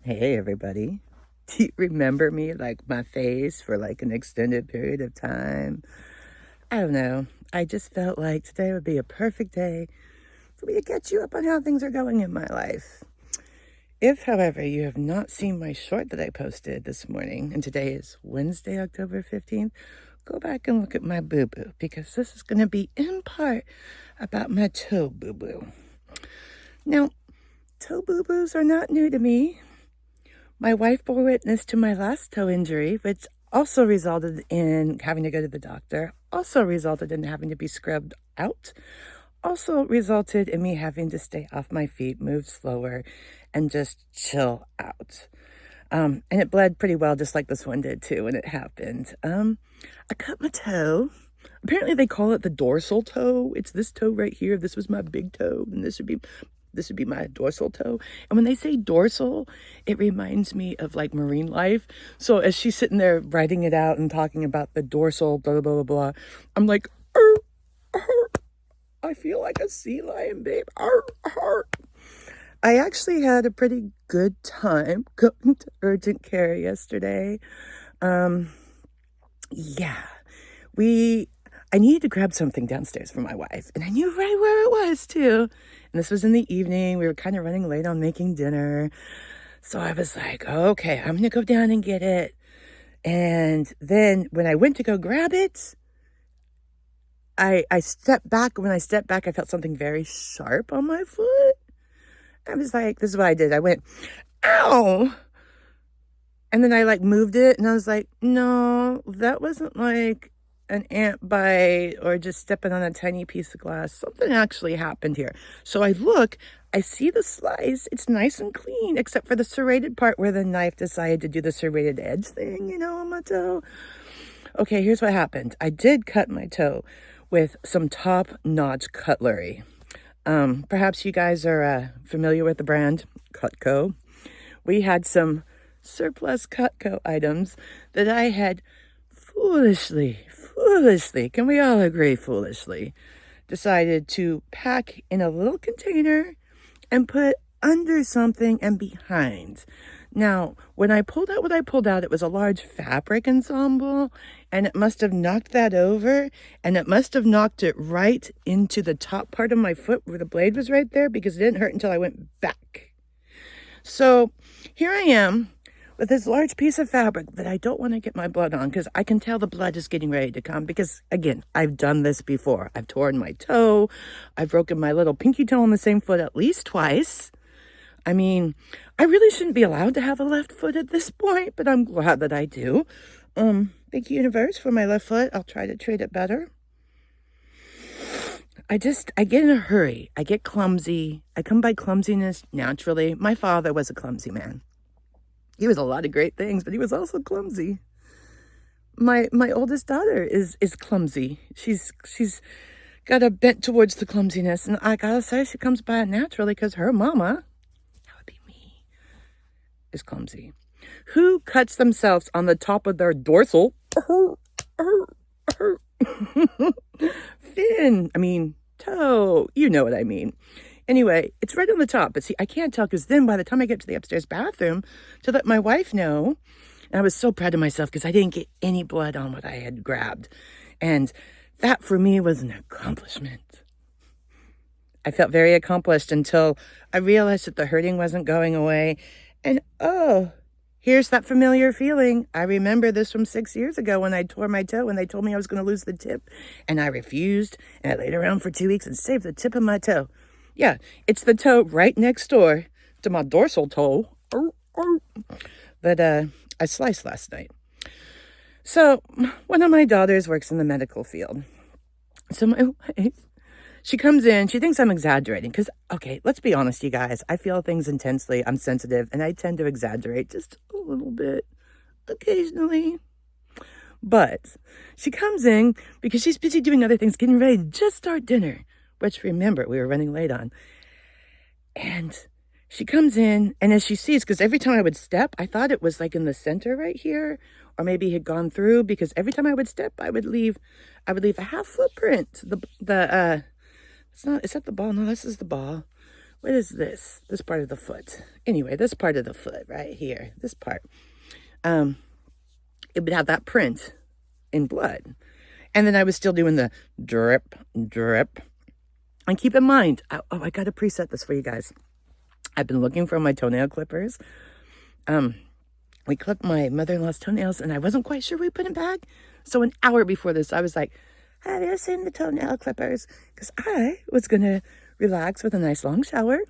Hey everybody. Do you remember me, like my face, for like an extended period of time? I don't know. I just felt like today would be a perfect day for me to catch you up on how things are going in my life. If, however, you have not seen my short that I posted this morning, and today is Wednesday, October 15th, go back and look at my boo-boo, because this is going to be in part about my toe boo-boo. Now, toe boo-boos are not new to me. My wife bore witness to my last toe injury, which also resulted in having to go to the doctor, also resulted in having to be scrubbed out, also resulted in me having to stay off my feet, move slower, and just chill out. And it bled pretty well, just like this one did too when it happened. I cut my toe. Apparently they call it the dorsal toe. It's this toe right here. This was my big toe, and this would be my dorsal toe. And when they say dorsal, it reminds me of like marine life. So as she's sitting there writing it out and talking about the dorsal, blah, blah, blah, blah, I'm like, arr, arr, I feel like a sea lion, babe. Arr, arr. I actually had a pretty good time going to urgent care yesterday. Yeah, I needed to grab something downstairs for my wife, and I knew right where it was too. And this was in the evening. We were kind of running late on making dinner. So I was like, okay, I'm going to go down and get it. And then when I went to go grab it, I stepped back. When I stepped back, I felt something very sharp on my foot. I was like, this is what I did. I went, ow. And then I like moved it, and I was like, no, that wasn't like an ant bite or just stepping on a tiny piece of glass. Something actually happened here. So I look, I see the slice. It's nice and clean, except for the serrated part where the knife decided to do the serrated edge thing, on my toe. Okay, here's what happened. I did cut my toe with some top-notch cutlery. Perhaps you guys are familiar with the brand CutCo. We had some surplus CutCo items that I had foolishly, can we all agree foolishly, decided to pack in a little container and put under something and behind. Now, when I pulled out what I pulled out, it was a large fabric ensemble, and it must have knocked that over, and it must have knocked it right into the top part of my foot where the blade was right there, because it didn't hurt until I went back. So here I am with this large piece of fabric that I don't want to get my blood on, because I can tell the blood is getting ready to come, because again, I've done this before. I've torn my toe. I've broken my little pinky toe on the same foot at least twice. I mean, I really shouldn't be allowed to have a left foot at this point, but I'm glad that I do. Thank you, universe, for my left foot. I'll try to treat it better. I get in a hurry. I get clumsy. I come by clumsiness naturally. My father was a clumsy man. He was a lot of great things, but he was also clumsy. My oldest daughter is clumsy. She's got a bent towards the clumsiness, and I gotta say she comes by it naturally, because her mama, that would be me, is clumsy. Who cuts themselves on the top of their dorsal toe? You know what I mean. Anyway, it's right on the top, but see, I can't tell, because then by the time I get to the upstairs bathroom to let my wife know, and I was so proud of myself because I didn't get any blood on what I had grabbed. And that for me was an accomplishment. I felt very accomplished until I realized that the hurting wasn't going away. And oh, here's that familiar feeling. I remember this from 6 years ago when I tore my toe and they told me I was going to lose the tip. And I refused, and I laid around for 2 weeks and saved the tip of my toe. Yeah, it's the toe right next door to my dorsal toe that I sliced last night. So one of my daughters works in the medical field. So my wife, she comes in, she thinks I'm exaggerating, because, okay, let's be honest, you guys. I feel things intensely. I'm sensitive, and I tend to exaggerate just a little bit occasionally. But she comes in because she's busy doing other things, getting ready to just start dinner, which, remember, we were running late on. And she comes in, and as she sees, because every time I would step, I thought it was like in the center right here, or maybe it had gone through, because every time I would step, I would leave a half footprint. Is that the ball? No, this is the ball. what is this? This part of the foot. Anyway, this part of the foot right here, this part, it would have that print in blood. And then I was still doing the drip, drip. And keep in mind, I got to preset this for you guys. I've been looking for my toenail clippers. We clipped my mother-in-law's toenails, and I wasn't quite sure we put them back. So an hour before this, I was like, have you seen the toenail clippers? Because I was going to relax with a nice long shower,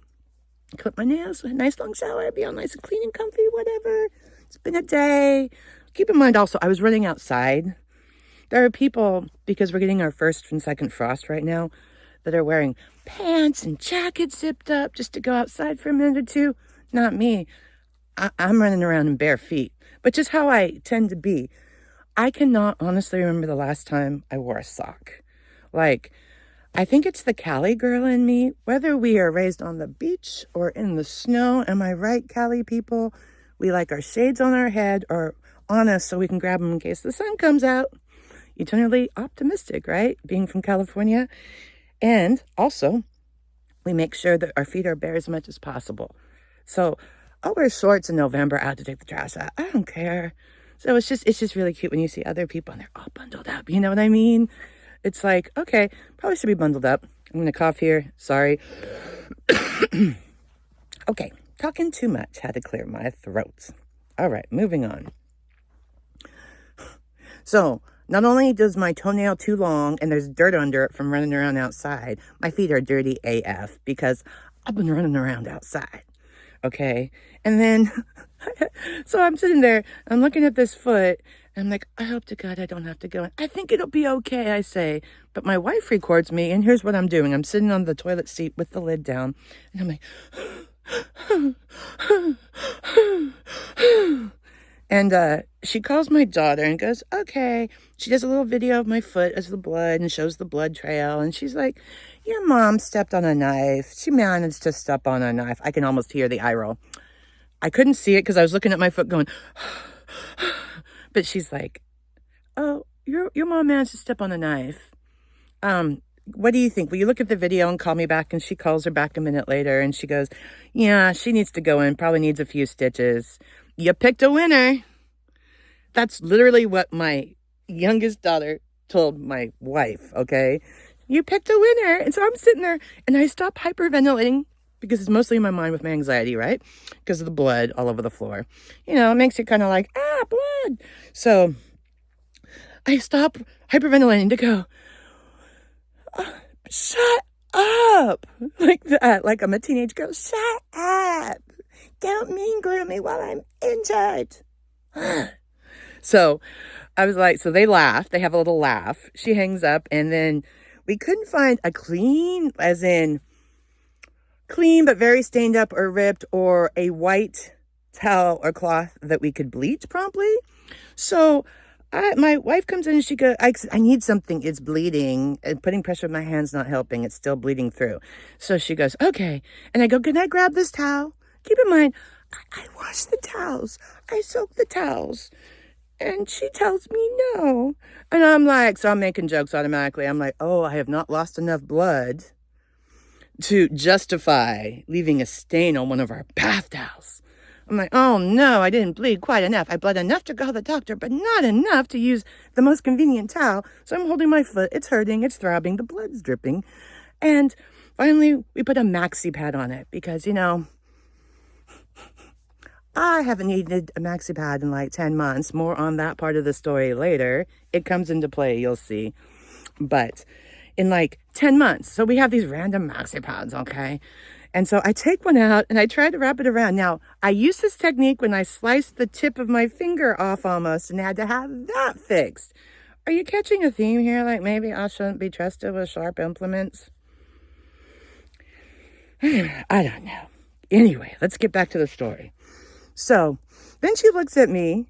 clip my nails with a nice long shower, be all nice and clean and comfy, whatever. It's been a day. Keep in mind also, I was running outside. There are people, because we're getting our first and second frost right now, that are wearing pants and jackets zipped up just to go outside for a minute or two. Not me. I'm running around in bare feet, which is how I tend to be. I cannot honestly remember the last time I wore a sock. Like, I think it's the Cali girl in me, whether we are raised on the beach or in the snow. Am I right, Cali people? We like our shades on our head or on us so we can grab them in case the sun comes out. Eternally optimistic, right? Being from California. And also, we make sure that our feet are bare as much as possible. So I'll wear shorts in November out to take the trash out. I don't care. So it's just really cute when you see other people and they're all bundled up. You know what I mean? It's like, okay, probably should be bundled up. I'm going to cough here. Sorry. Okay, talking too much. Had to clear my throat. All right, moving on. So not only does my toenail too long and there's dirt under it from running around outside, my feet are dirty AF because I've been running around outside. Okay. And then, so I'm sitting there, I'm looking at this foot, and I'm like, I hope to God I don't have to go in. I think it'll be okay, I say. But my wife records me, and here's what I'm doing. I'm sitting on the toilet seat with the lid down, and I'm like, and she calls my daughter and goes, okay. She does a little video of my foot as the blood and shows the blood trail. And she's like, your mom stepped on a knife. She managed to step on a knife. I can almost hear the eye roll. I couldn't see it because I was looking at my foot going, but she's like, oh, your mom managed to step on a knife. What do you think? Will you look at the video and call me back? And she calls her back a minute later and she goes, yeah, she needs to go in, probably needs a few stitches. You picked a winner. That's literally what my youngest daughter told my wife, okay? You picked a winner. And so I'm sitting there and I stop hyperventilating because it's mostly in my mind with my anxiety, right? Because of the blood all over the floor. You know, it makes you kind of like, blood. So I stop hyperventilating to go, shut up. Like that, like I'm a teenage girl. Shut up. Don't mean glue me while I'm injured. So I was like, so they laugh. They have a little laugh. She hangs up and then we couldn't find a clean, as in clean but very stained up or ripped, or a white towel or cloth that we could bleach promptly. So my wife comes in and she goes, I need something. It's bleeding. And putting pressure on my hand's not helping. It's still bleeding through. So she goes, okay. And I go, can I grab this towel? Keep in mind, I wash the towels. I soak the towels. And she tells me no. And I'm like, so I'm making jokes automatically. I'm like, oh, I have not lost enough blood to justify leaving a stain on one of our bath towels. I'm like, oh no, I didn't bleed quite enough. I bled enough to call the doctor, but not enough to use the most convenient towel. So I'm holding my foot. It's hurting. It's throbbing. The blood's dripping. And finally, we put a maxi pad on it because, you know, I haven't needed a maxi pad in like 10 months. More on that part of the story later. It comes into play, you'll see. But in like 10 months, so we have these random maxi pads, okay? And so I take one out and I try to wrap it around. Now, I used this technique when I sliced the tip of my finger off almost and had to have that fixed. Are you catching a theme here? Like maybe I shouldn't be trusted with sharp implements? I don't know. Anyway, let's get back to the story. So then she looks at me,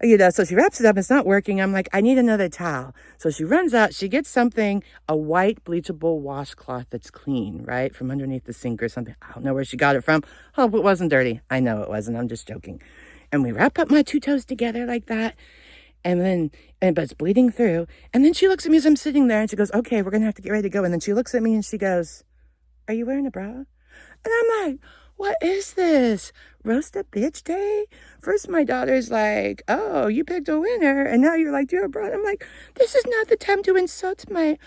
you know, so she wraps it up. It's not working. I'm like, I need another towel. So she runs out. She gets something, a white bleachable washcloth that's clean, right? From underneath the sink or something. I don't know where she got it from. Hope it wasn't dirty. I know it wasn't. I'm just joking. And we wrap up my two toes together like that. And then, but it's bleeding through. And then she looks at me as I'm sitting there and she goes, okay, we're going to have to get ready to go. And then she looks at me and she goes, are you wearing a bra? And I'm like, what is this? Roast a bitch day? First, my daughter's like, oh, you picked a winner. And now you're like, you're abroad. I'm like, this is not the time to insult my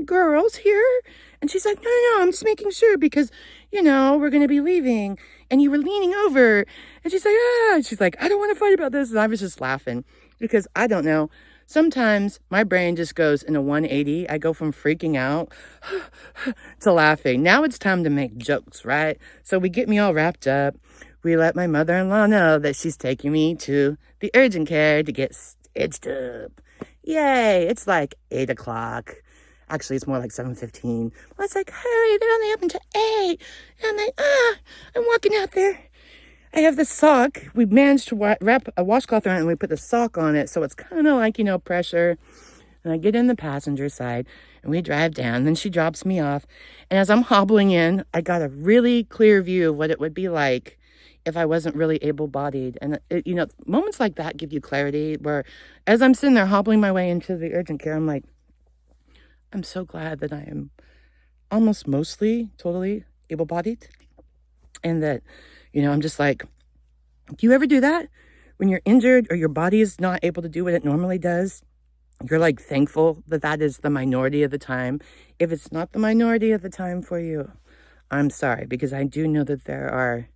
girls here. And she's like, no, no, no, I'm just making sure because, we're going to be leaving. And you were leaning over. And she's like, ah. She's like, I don't want to fight about this. And I was just laughing because I don't know. Sometimes my brain just goes in a 180. I go from freaking out to laughing. Now it's time to make jokes, right? So we get me all wrapped up. We let my mother-in-law know that she's taking me to the urgent care to get stitched up. Yay! It's like 8 o'clock. Actually, it's more like 7:15. Well, it's like, hurry, they're only open to 8. And I'm like, I'm walking out there. I have the sock. We managed to wrap a washcloth around it and we put the sock on it. So it's kind of like, pressure. And I get in the passenger side and we drive down. Then she drops me off. And as I'm hobbling in, I got a really clear view of what it would be like if I wasn't really able-bodied. And, moments like that give you clarity where as I'm sitting there hobbling my way into the urgent care, I'm like, I'm so glad that I am almost mostly totally able-bodied. And that, I'm just like, do you ever do that? When you're injured or your body is not able to do what it normally does, you're like thankful that that is the minority of the time. If it's not the minority of the time for you, I'm sorry, because I do know that there are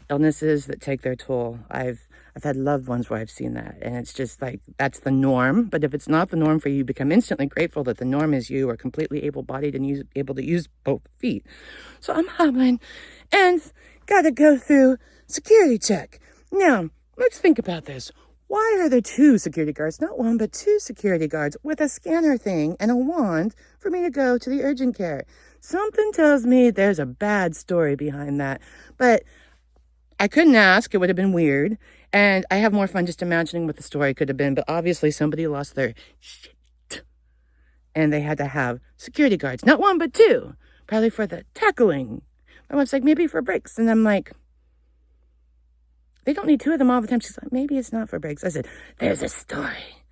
illnesses that take their toll. I've had loved ones where I've seen that, and it's just like, that's the norm. But if it's not the norm for you, become instantly grateful that the norm is you are completely able-bodied and able to use both feet. So I'm hobbling and gotta go through security check. Now, let's think about this. Why are there 2 security guards? Not 1, but 2 security guards with a scanner thing and a wand for me to go to the urgent care. Something tells me there's a bad story behind that. But I couldn't ask. It would have been weird. And I have more fun just imagining what the story could have been. But obviously somebody lost their shit. And they had to have security guards. Not 1, but 2. Probably for the tackling. My wife's like, maybe for breaks. And I'm like, they don't need 2 of them all the time. She's like, maybe it's not for breaks. I said, there's a story.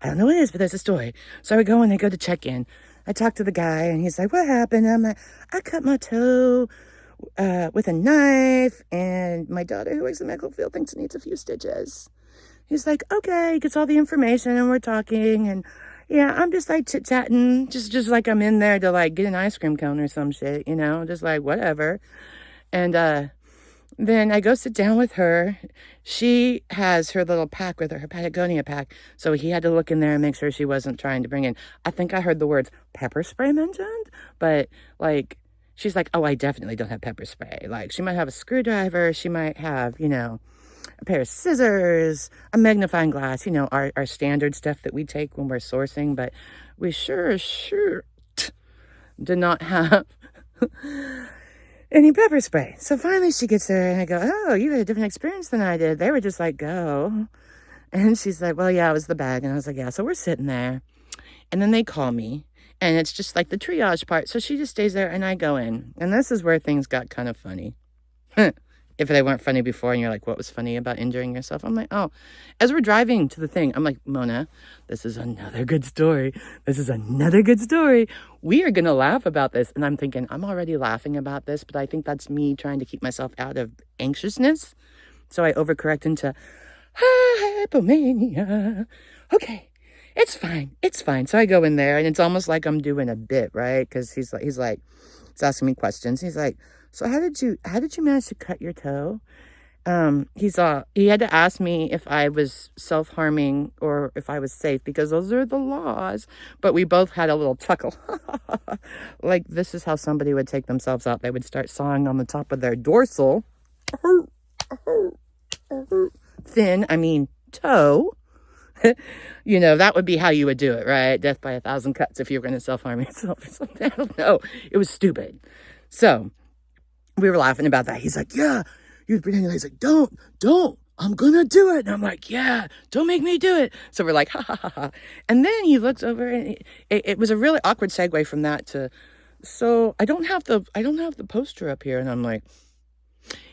I don't know what it is, but there's a story. So I go and I go to check in. I talk to the guy and he's like, what happened? And I'm like, I cut my toe with a knife and my daughter who works in the medical field thinks it needs a few stitches. He's like, okay, gets all the information and we're talking and yeah, I'm just like chit-chatting, just like I'm in there to like get an ice cream cone or some shit, just like whatever. And then I go sit down with her. She has her little pack with her Patagonia pack. So he had to look in there and make sure she wasn't trying to bring in. I think I heard the words pepper spray mentioned, but like, she's like, oh, I definitely don't have pepper spray. Like, she might have a screwdriver. She might have, a pair of scissors, a magnifying glass, our standard stuff that we take when we're sourcing. But we sure did not have any pepper spray. So finally she gets there and I go, oh, you had a different experience than I did. They were just like, go. And she's like, well, yeah, it was the bag. And I was like, yeah. So we're sitting there and then they call me and it's just like the triage part. So she just stays there and I go in. And this is where things got kind of funny. If they weren't funny before and you're like, what was funny about injuring yourself? I'm like, oh, as we're driving to the thing, I'm like, Mona, this is another good story. This is another good story. We are going to laugh about this. And I'm thinking, I'm already laughing about this, but I think that's me trying to keep myself out of anxiousness. So I overcorrect into hypomania. Okay, it's fine. It's fine. So I go in there and it's almost like I'm doing a bit, right? Because he's asking me questions. He's like, so how did you manage to cut your toe? He had to ask me if I was self-harming or if I was safe because those are the laws. But we both had a little chuckle. Like this is how somebody would take themselves out. They would start sawing on the top of their dorsal. Toe. That would be how you would do it, right? Death by 1,000 cuts if you were going to self-harm yourself or something. I don't know. It was stupid. So we were laughing about that. He's like, yeah, you're pretending. He's like, don't, I'm going to do it. And I'm like, yeah, don't make me do it. So we're like, ha, ha, ha, ha. And then he looks over and it was a really awkward segue from that to, so I don't have the poster up here. And I'm like,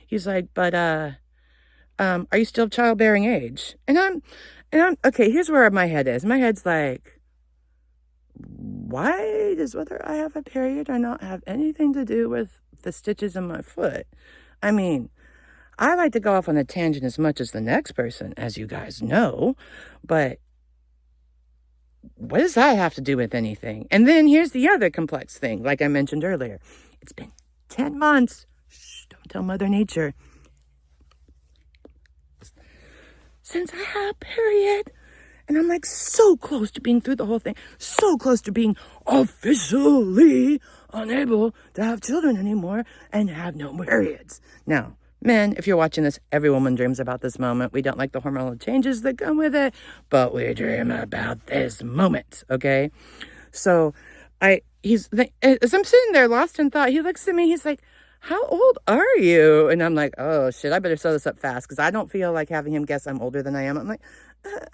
he's like, but, are you still of childbearing age? And I'm, okay, here's where my head is. My head's like, why does whether I have a period or not have anything to do with the stitches in my foot? I mean, I like to go off on a tangent as much as the next person, as you guys know, but what does that have to do with anything? And then here's the other complex thing, like I mentioned earlier. It's been 10 months. Shh, don't tell Mother Nature. Since I had a period. And I'm like so close to being through the whole thing. So close to being officially unable to have children anymore and have no periods. Now, men, if you're watching this, every woman dreams about this moment. We don't like the hormonal changes that come with it, but we dream about this moment, okay? So as I'm sitting there lost in thought, he looks at me, he's like, how old are you? And I'm like, oh shit, I better sew this up fast because I don't feel like having him guess I'm older than I am. I'm like,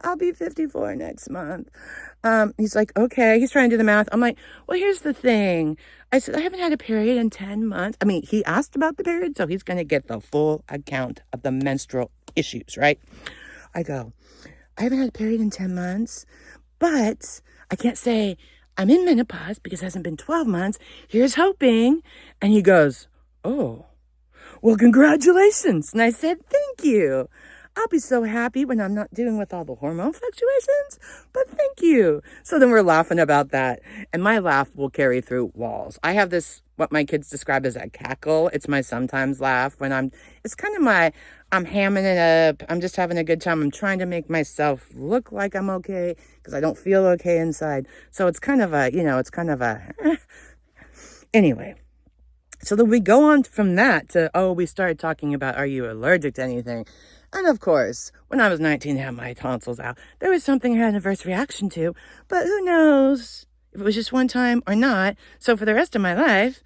I'll be 54 next month. He's like, okay. He's trying to do the math. I'm like, well, here's the thing. I said, I haven't had a period in 10 months. I mean, he asked about the period, so he's going to get the full account of the menstrual issues, right? I go, I haven't had a period in 10 months, but I can't say I'm in menopause because it hasn't been 12 months. Here's hoping. And he goes, oh, well, congratulations. And I said, thank you. I'll be so happy when I'm not dealing with all the hormone fluctuations, but thank you. So then we're laughing about that. And my laugh will carry through walls. I have this, what my kids describe as a cackle. It's my sometimes laugh when it's kind of I'm hamming it up. I'm just having a good time. I'm trying to make myself look like I'm okay because I don't feel okay inside. So it's kind of anyway. So then we go on from that to, we started talking about, are you allergic to anything? And of course, when I was 19 and had my tonsils out, there was something I had an adverse reaction to, but who knows if it was just one time or not. So for the rest of my life,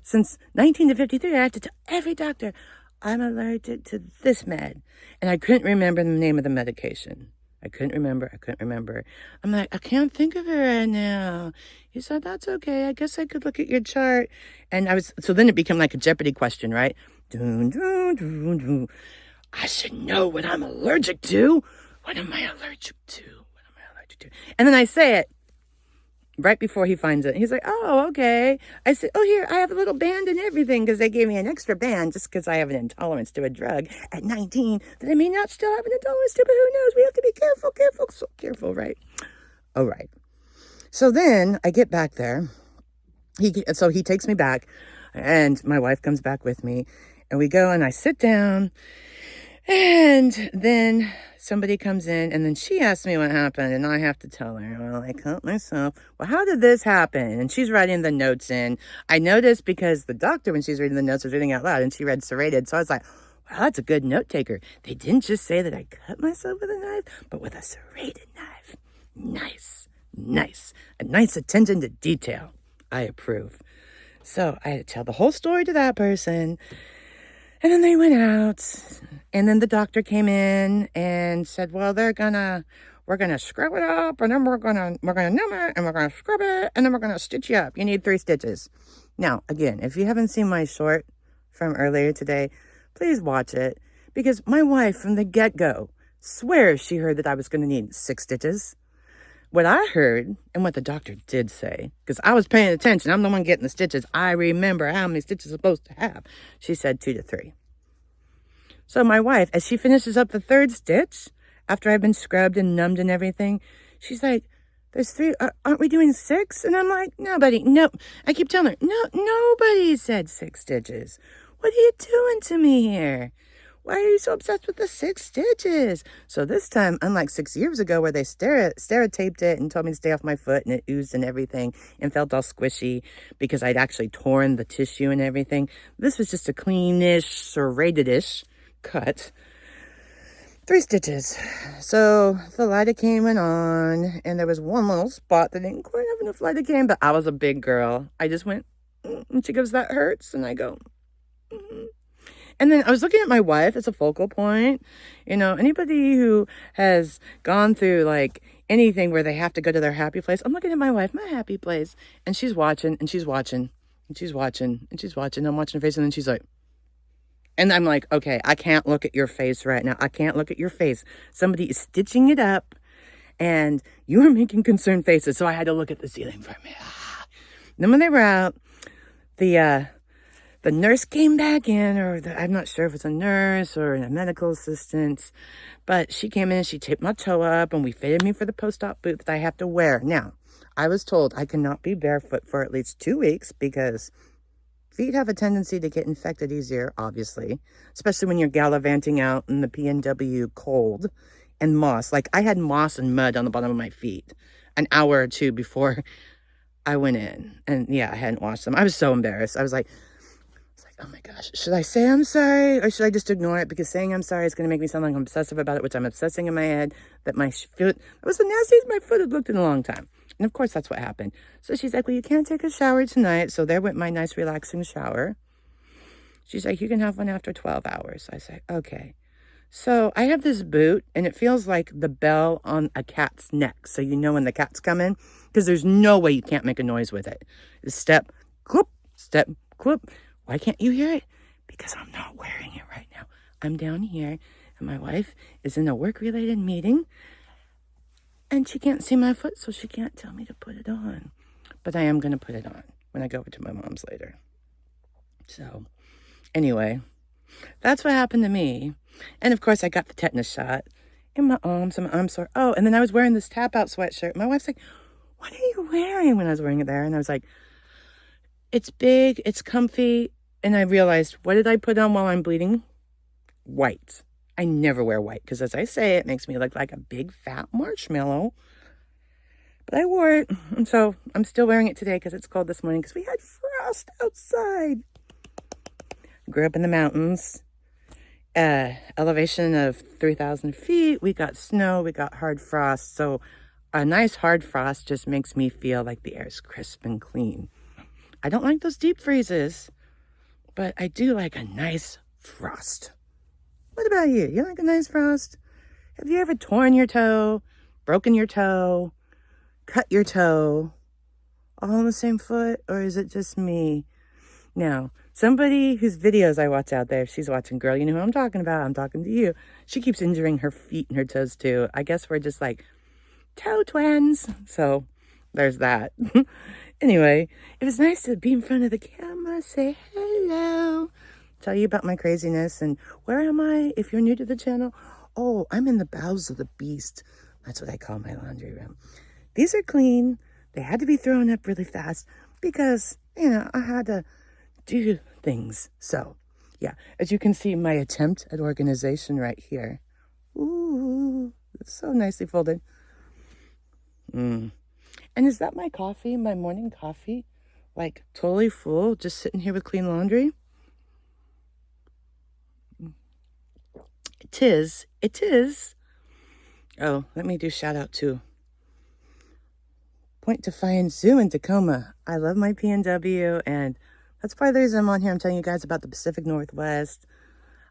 since 19 to 53, I had to tell every doctor, I'm allergic to this med. And I couldn't remember the name of the medication. I couldn't remember. I'm like, I can't think of it right now. He said, that's okay. I guess I could look at your chart. And so then it became like a Jeopardy question, right? Dun, dun, dun, dun. I should know what I'm allergic to. What am I allergic to? And then I say it right before he finds it. He's like, oh, okay. I said, oh, here, I have a little band and everything because they gave me an extra band just because I have an intolerance to a drug at 19 that I may not still have an intolerance to, but who knows? We have to be careful, so careful, right? All right. So then I get back there. So he takes me back and my wife comes back with me and we go and I sit down. And then somebody comes in and then she asks me what happened and I have to tell her. Well, I cut myself. Well, how did this happen? And she's writing the notes in. I noticed because the doctor, when she's reading the notes, was reading out loud and she read serrated. So I was like, wow, that's a good note taker. They didn't just say that I cut myself with a knife, but with a serrated knife. Nice. A nice attention to detail. I approve. So I had to tell the whole story to that person. And then they went out, and then the doctor came in and said, well, we're gonna scrub it up, and then we're gonna numb it, and we're gonna scrub it, and then we're gonna stitch you up. You need 3 stitches. Now, again, if you haven't seen my short from earlier today, please watch it, because my wife from the get-go swears she heard that I was gonna need 6 stitches. What I heard, and what the doctor did say, because I was paying attention, I'm the one getting the stitches. I remember how many stitches I'm supposed to have. She said 2 to 3. So my wife, as she finishes up the 3rd stitch, after I've been scrubbed and numbed and everything, she's like, there's 3, aren't we doing 6? And I'm like, no. I keep telling her, no, nobody said 6 stitches. What are you doing to me here? Why are you so obsessed with the 6 stitches? So this time, unlike 6 years ago where they stereotaped it and told me to stay off my foot and it oozed and everything and felt all squishy because I'd actually torn the tissue and everything, this was just a cleanish, serrated-ish cut. 3 stitches. So the lidocaine went on and there was one little spot that didn't quite have enough lidocaine, but I was a big girl. I just went, and she goes, that hurts. And I go, And then I was looking at my wife as a focal point. You know, anybody who has gone through like anything where they have to go to their happy place, I'm looking at my wife, my happy place, and she's watching and she's watching and she's watching and she's watching. I'm watching her face and then she's like, and I'm like, okay, I can't look at your face right now. I can't look at your face. Somebody is stitching it up And you were making concerned faces, so I had to look at the ceiling for a minute. Then when they were out, the nurse came back in, or I'm not sure if it's a nurse or a medical assistant, but she came in, she taped my toe up, and we fitted me for the post-op boot that I have to wear. Now, I was told I cannot be barefoot for at least 2 weeks because feet have a tendency to get infected easier, obviously, especially when you're gallivanting out in the PNW cold and moss. Like, I had moss and mud on the bottom of my feet an hour or two before I went in. And yeah, I hadn't washed them. I was so embarrassed. I was like, oh my gosh, should I say I'm sorry or should I just ignore it? Because saying I'm sorry is going to make me sound like I'm obsessive about it, which I'm obsessing in my head, that my foot, it was the nastiest my foot had looked in a long time. And of course, that's what happened. So she's like, well, you can't take a shower tonight. So there went my nice relaxing shower. She's like, you can have one after 12 hours. I say, okay. So I have this boot, and it feels like the bell on a cat's neck. So you know when the cat's coming, because there's no way you can't make a noise with it. Step, cloop, step, cloop. Why can't you hear it? Because I'm not wearing it right now. I'm down here, and my wife is in a work-related meeting, and she can't see my foot, so she can't tell me to put it on. But I am going to put it on when I go over to my mom's later. So, anyway, that's what happened to me. And, of course, I got the tetanus shot in my arms, and my arms sore. Oh, and then I was wearing this tap-out sweatshirt. My wife's like, what are you wearing? When I was wearing it there, and I was like, it's big, it's comfy, and I realized, what did I put on while I'm bleeding? White. I never wear white, because as I say, it makes me look like a big fat marshmallow. But I wore it, and so I'm still wearing it today because it's cold this morning because we had frost outside. Grew up in the mountains, elevation of 3,000 feet. We got snow, we got hard frost, so a nice hard frost just makes me feel like the air's crisp and clean. I don't like those deep freezes, but I do like a nice frost. What about you? You like a nice frost? Have you ever torn your toe, broken your toe, cut your toe, all on the same foot? Or is it just me? Now, somebody whose videos I watch out there, if she's watching, girl, you know who I'm talking about. I'm talking to you. She keeps injuring her feet and her toes too. I guess we're just like toe twins. So there's that. Anyway, it was nice to be in front of the camera, say hello, tell you about my craziness. And where am I? If you're new to the channel, oh, I'm in the bowels of the beast. That's what I call my laundry room. These are clean. They had to be thrown up really fast because, you know, I had to do things. So, yeah, as you can see, my attempt at organization right here. Ooh, it's so nicely folded. And is that my coffee, my morning coffee? Like, totally full, just sitting here with clean laundry? It is. It is. Oh, let me do shout out to Point Defiance Zoo in Tacoma. I love my PNW, and that's part of the reason I'm on here. I'm telling you guys about the Pacific Northwest.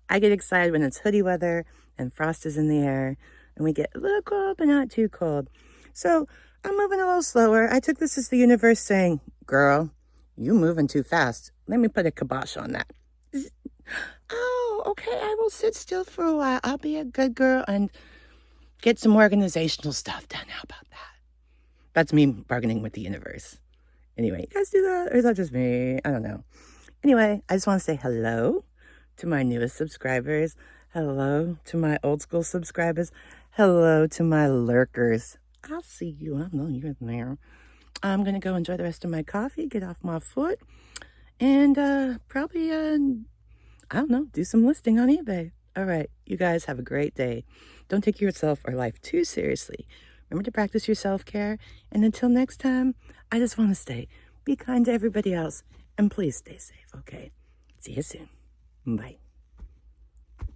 I get excited when it's hoodie weather and frost is in the air, and we get a little cold, but not too cold. So I'm moving a little slower. I took this as the universe saying, girl, you moving too fast. Let me put a kibosh on that. Oh, okay, I will sit still for a while. I'll be a good girl and get some organizational stuff done. How about that? That's me bargaining with the universe. Anyway, you guys do that? Or is that just me? I don't know. Anyway, I just want to say hello to my newest subscribers. Hello to my old school subscribers. Hello to my lurkers. I'll see you. I know you're there. I'm going to go enjoy the rest of my coffee, get off my foot, and probably, I don't know, do some listing on eBay. All right, you guys have a great day. Don't take yourself or life too seriously. Remember to practice your self-care. And until next time, I just want to be kind to everybody else. And please stay safe, okay? See you soon. Bye.